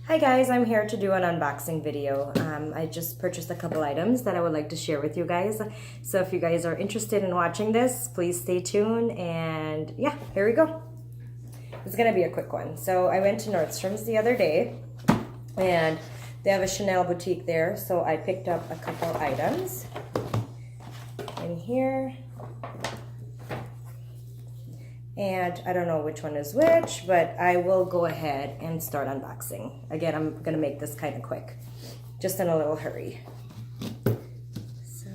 Hi guys, I'm here to do an unboxing video. I just purchased a couple items that I would like to share with you guys. So if you guys are interested in watching this, please stay tuned, and yeah, here we go. It's gonna be a quick one. So I went to Nordstrom's the other day and they have a Chanel boutique there. So I picked up a couple items in here. And I don't know which one is which, but I will go ahead and start unboxing. Again, I'm gonna make this kind of quick, just in a little hurry. So,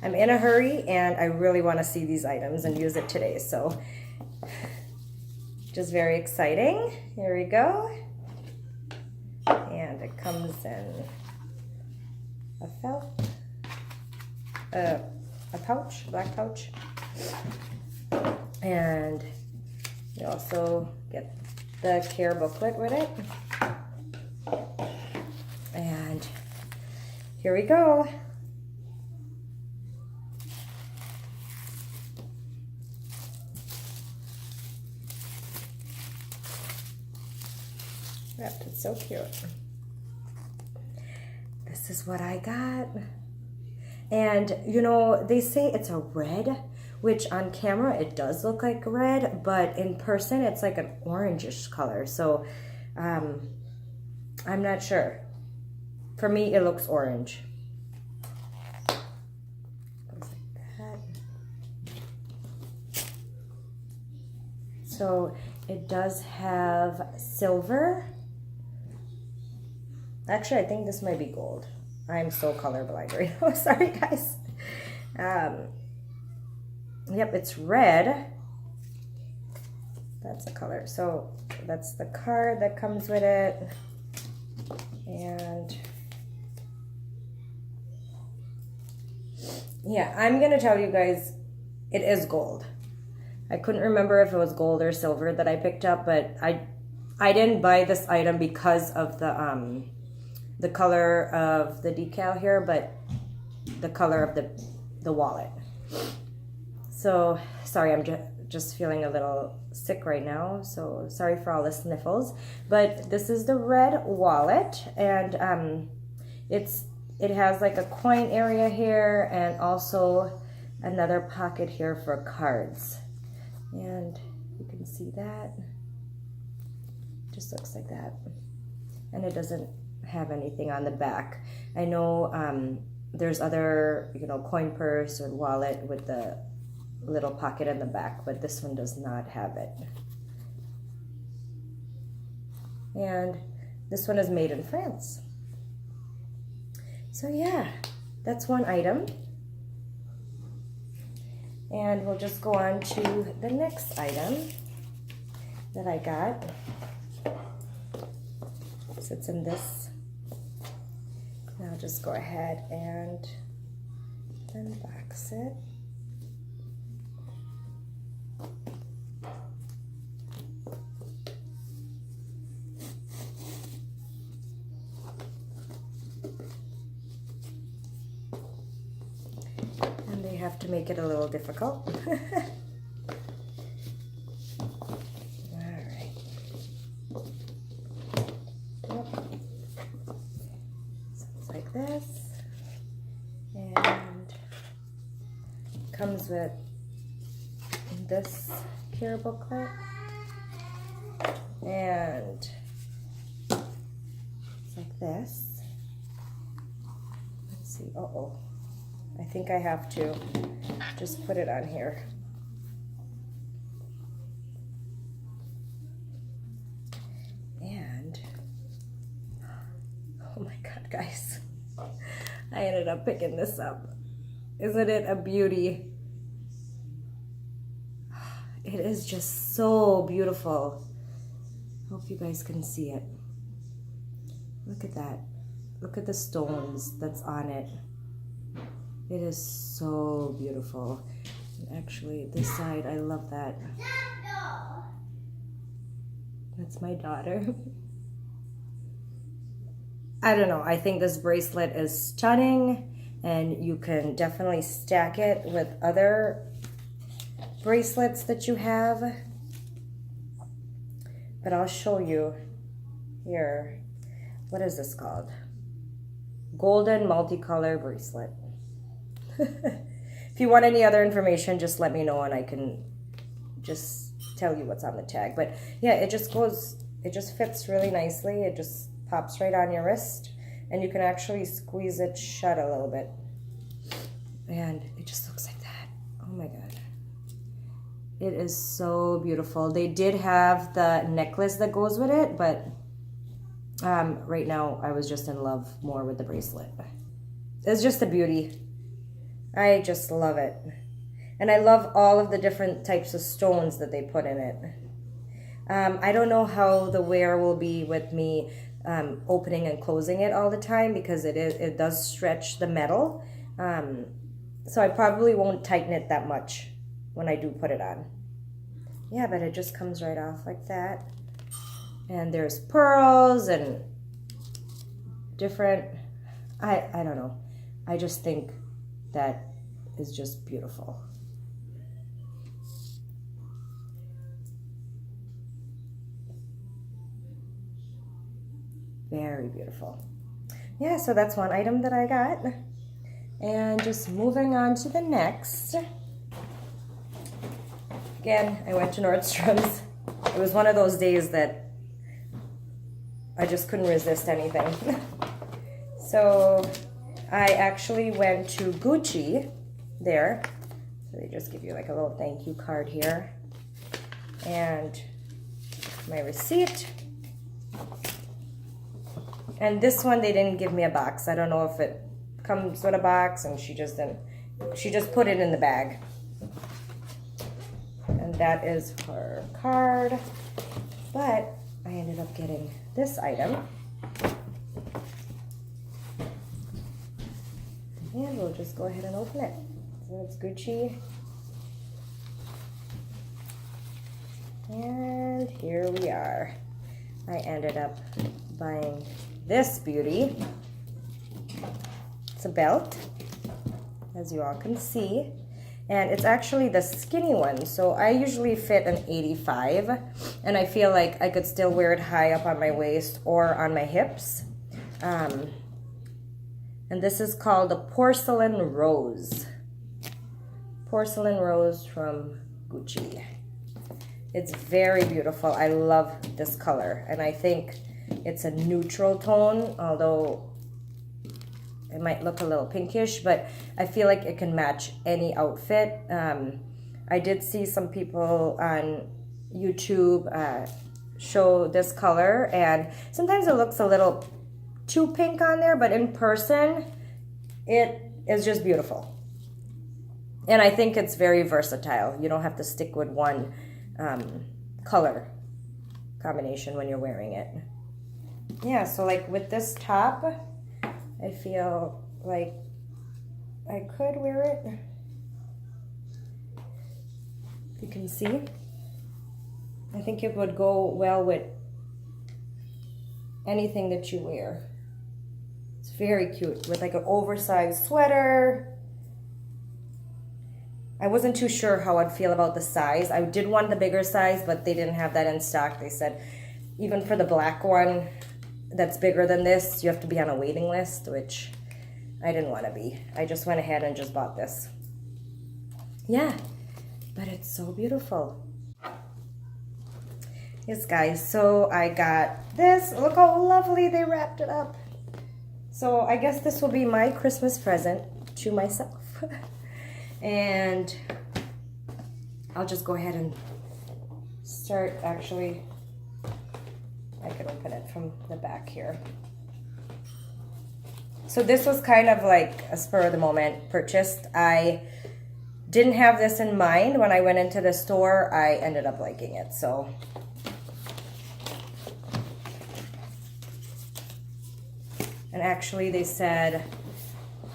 I'm in a hurry and I really wanna see these items and use it today, so just very exciting. Here we go. And it comes in a felt, a pouch, black pouch. And you also get the care booklet with it. And here we go. Wrapped. It's so cute. This is what I got. And you know, they say it's a red, which on camera it does look like red, but in person it's like an orangish color. So I'm not sure. For me, it looks orange. Looks like that. So it does have silver. Actually, I think this might be gold. I'm so colorblind right now. Sorry, guys. Yep, it's red. That's the color. So that's the card that comes with it. And yeah, I'm going to tell you guys, it is gold. I couldn't remember if it was gold or silver that I picked up, but I didn't buy this item because of the color of the decal here, but the color of the wallet. So sorry, I'm just feeling a little sick right now, so sorry for all the sniffles. But this is the red wallet, and it has like a coin area here and also another pocket here for cards. And you can see that. Just looks like that. And it doesn't have anything on the back. I know there's other, you know, coin purse or wallet with the little pocket in the back, but this one does not have it. And this one is made in France. So yeah, that's one item. And we'll just go on to the next item that I got. Sits in this. I'll just go ahead and unbox it. And they have to make it a little difficult. This, and comes with this care booklet, and it's like this. Let's see. Uh-oh, I think I have to just put it on here. And oh my God, guys, I ended up picking this up. Isn't it a beauty? It is just so beautiful. Hope you guys can see it. Look at that. Look at the stones that's on it. It is so beautiful. And actually, this side, I love that. That's my daughter. I don't know. I think this bracelet is stunning, and you can definitely stack it with other bracelets that you have. But I'll show you here. What is this called? Golden multicolor bracelet. If you want any other information, just let me know and I can just tell you what's on the tag. But yeah, it just fits really nicely. It just pops right on your wrist, and you can actually squeeze it shut a little bit. And it just looks like that. Oh my God. It is so beautiful. They did have the necklace that goes with it, but right now I was just in love more with the bracelet. It's just a beauty. I just love it. And I love all of the different types of stones that they put in it. I don't know how the wear will be with me opening and closing it all the time, because it does stretch the metal. So I probably won't tighten it that much when I do put it on. Yeah, but it just comes right off like that. And there's pearls and different, I don't know. I just think that is just beautiful. Very beautiful. Yeah, so that's one item that I got. And just moving on to the next. Again, I went to Nordstrom's. It was one of those days that I just couldn't resist anything. So I actually went to Gucci there. So they just give you like a little thank you card here. And my receipt. And this one, they didn't give me a box. I don't know if it comes with a box, and she just put it in the bag. And that is her card. But I ended up getting this item. And we'll just go ahead and open it. So it's Gucci. And here we are. I ended up buying this beauty. It's a belt, as you all can see. And it's actually the skinny one. So I usually fit an 85. And I feel like I could still wear it high up on my waist or on my hips. And this is called the Porcelain Rose. Porcelain Rose from Gucci. It's very beautiful. I love this color. And I think it's a neutral tone, although it might look a little pinkish, but I feel like it can match any outfit. I did see some people on YouTube show this color, and sometimes it looks a little too pink on there, but in person, it is just beautiful. And I think it's very versatile. You don't have to stick with one color combination when you're wearing it. Yeah, so like with this top, I feel like I could wear it. You can see. I think it would go well with anything that you wear. It's very cute with like an oversized sweater. I wasn't too sure how I'd feel about the size. I did want the bigger size, but they didn't have that in stock. They said even for the black one that's bigger than this, you have to be on a waiting list, which I didn't want to be. I just went ahead and just bought this. Yeah, but it's so beautiful. Yes, guys, so I got this. Look how lovely they wrapped it up. So I guess this will be my Christmas present to myself. And I'll just go ahead and start. Actually, I can open it from the back here. So this was kind of like a spur of the moment purchase. I didn't have this in mind when I went into the store. I ended up liking it, so. And actually they said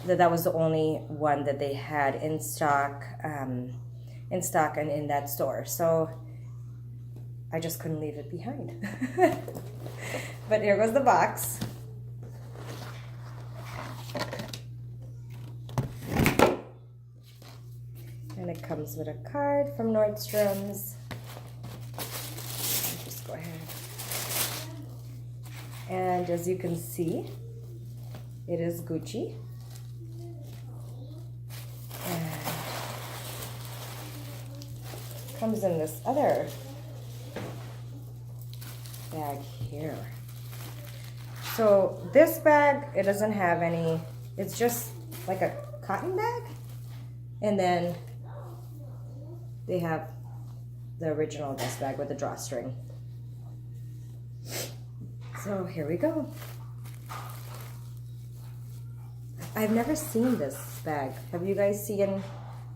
that was the only one that they had in stock and in that store. So I just couldn't leave it behind. But here goes the box. comes with a card from Nordstrom's. Just go ahead. And as you can see, it is Gucci. And comes in this other bag here. So this bag, it doesn't have any, it's just like a cotton bag. And then they have the original dust bag with the drawstring. So here we go. I've never seen this bag. Have you guys seen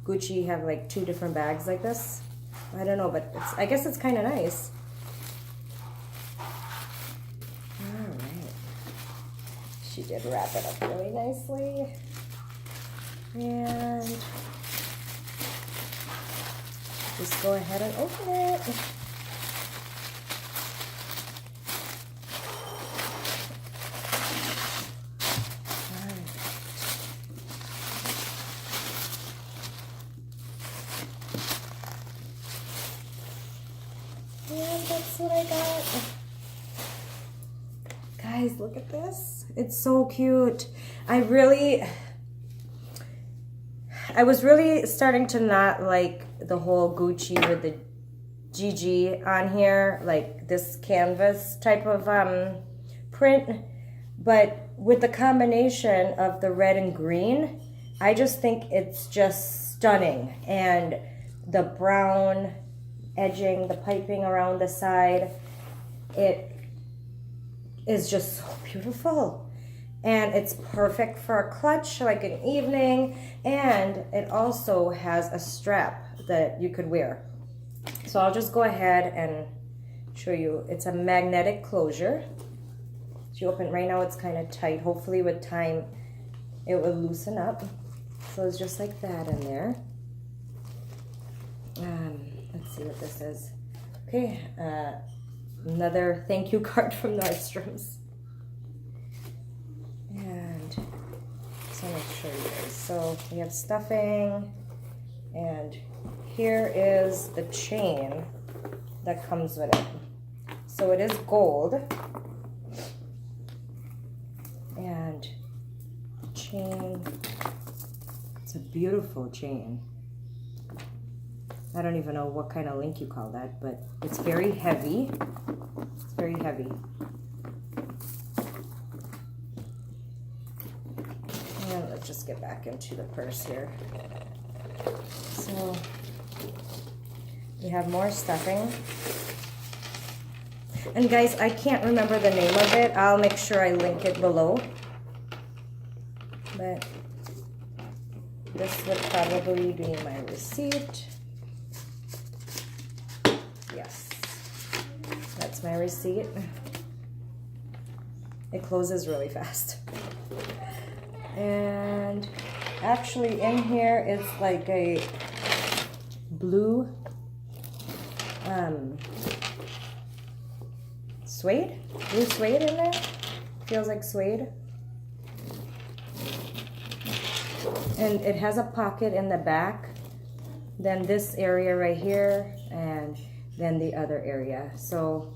Gucci have like 2 different bags like this? I don't know, but I guess it's kind of nice. All right. She did wrap it up really nicely. And just go ahead and open it. And that's what I got. Guys, look at this. It's so cute. I was really starting to not like the whole Gucci with the GG on here, like this canvas type of print. But with the combination of the red and green, I just think it's just stunning. And the brown edging, the piping around the side, it is just so beautiful. And it's perfect for a clutch, like an evening. And it also has a strap that you could wear. So I'll just go ahead and show you. It's a magnetic closure. So you open, right now it's kind of tight. Hopefully with time, it will loosen up. So it's just like that in there. Let's see what this is. Okay, another thank you card from Nordstrom's. And so I'm going to show you guys. So we have stuffing, and here is the chain that comes with it. So it is gold, and the chain, it's a beautiful chain. I don't even know what kind of link you call that, but it's very heavy. It's very heavy. And let's just get back into the purse here. So we have more stuffing. And guys, I can't remember the name of it. I'll make sure I link it below. But this would probably be my receipt. Yes, that's my receipt. It closes really fast. And actually in here is like a blue suede? Blue suede in there? Feels like suede. And it has a pocket in the back. Then this area right here, and then the other area. So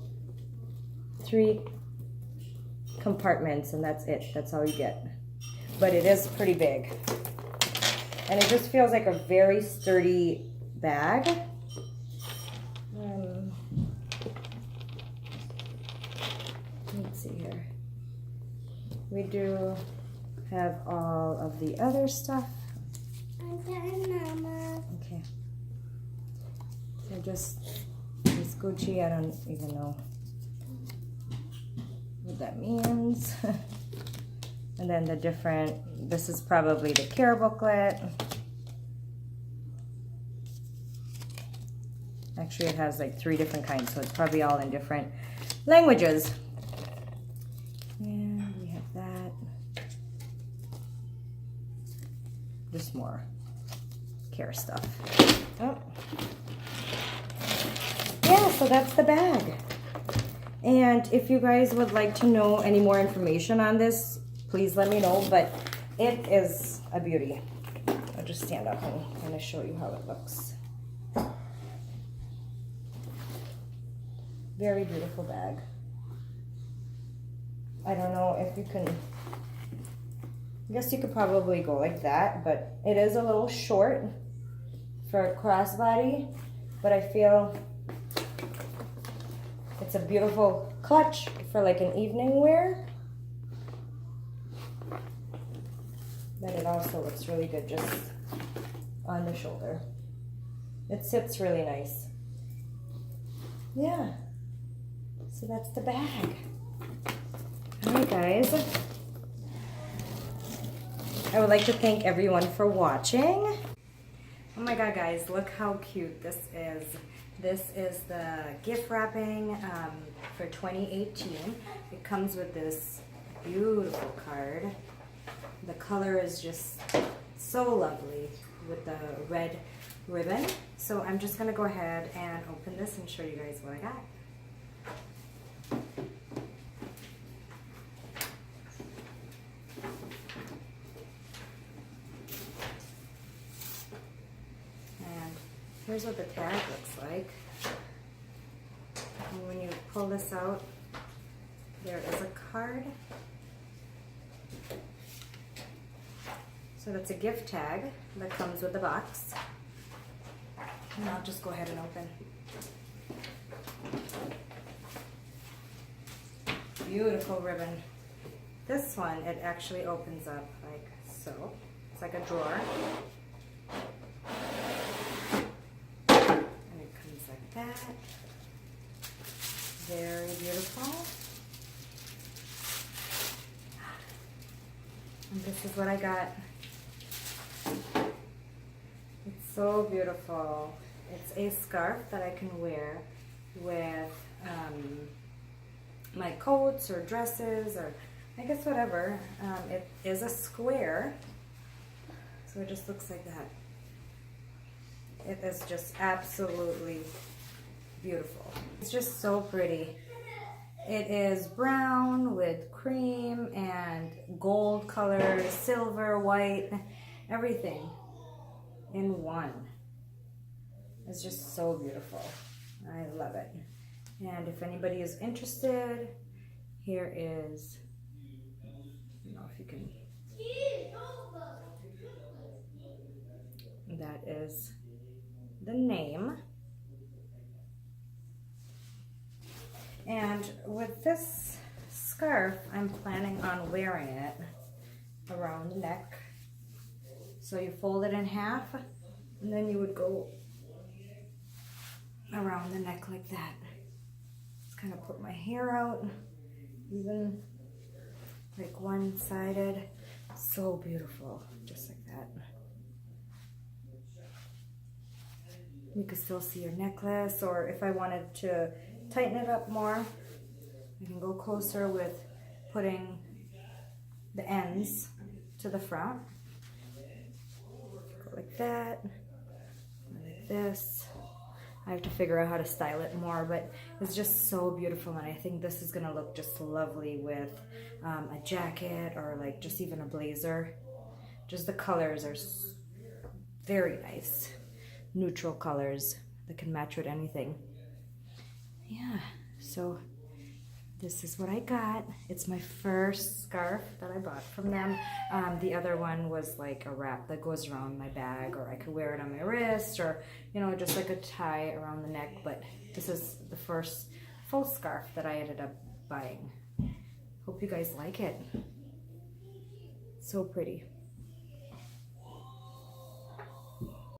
3 compartments, and that's it. That's all you get. But it is pretty big. And it just feels like a very sturdy bag. Let's see here. We do have all of the other stuff. Okay. So just this Gucci, I don't even know what that means. And then the different, this is probably the care booklet. Actually, it has like 3 different kinds, so it's probably all in different languages. And we have that. Just more care stuff. Oh. Yeah, so that's the bag. And if you guys would like to know any more information on this, please let me know, but it is a beauty. I'll just stand up and kind of show you how it looks. Very beautiful bag. I don't know if you can, I guess you could probably go like that, but it is a little short for a crossbody, but I feel it's a beautiful clutch for like an evening wear. But it also looks really good just on the shoulder. It sits really nice. Yeah, so that's the bag. All right, guys. I would like to thank everyone for watching. Oh my God, guys, look how cute this is. This is the gift wrapping for 2018. It comes with this beautiful card. The color is just so lovely with the red ribbon. So I'm just gonna go ahead and open this and show you guys what I got. And here's what the tag looks like. And when you pull this out, there is a card. So that's a gift tag that comes with the box. And I'll just go ahead and open. Beautiful ribbon. This one, it actually opens up like so. It's like a drawer. And it comes like that. Very beautiful. And this is what I got. It's so beautiful. It's a scarf that I can wear with my coats or dresses or I guess whatever. It is a square, so it just looks like that. It is just absolutely beautiful. It's just so pretty. It is brown with cream and gold colors, silver, white, everything in one. It's just so beautiful. I love it. And if anybody is interested, here is, I don't know if you can, that is the name. And with this scarf, I'm planning on wearing it around the neck. So you fold it in half, and then you would go around the neck like that. Just kind of put my hair out, even like one-sided. So beautiful, just like that. You can still see your necklace, or if I wanted to tighten it up more, I can go closer with putting the ends to the front. Go like that, like this. I have to figure out how to style it more, but it's just so beautiful, and I think this is gonna look just lovely with a jacket or like just even a blazer. Just the colors are very nice. Neutral colors that can match with anything. Yeah, so this is what I got. It's my first scarf that I bought from them. The other one was like a wrap that goes around my bag, or I could wear it on my wrist, or you know, just like a tie around the neck. But this is the first full scarf that I ended up buying. Hope you guys like it. So pretty.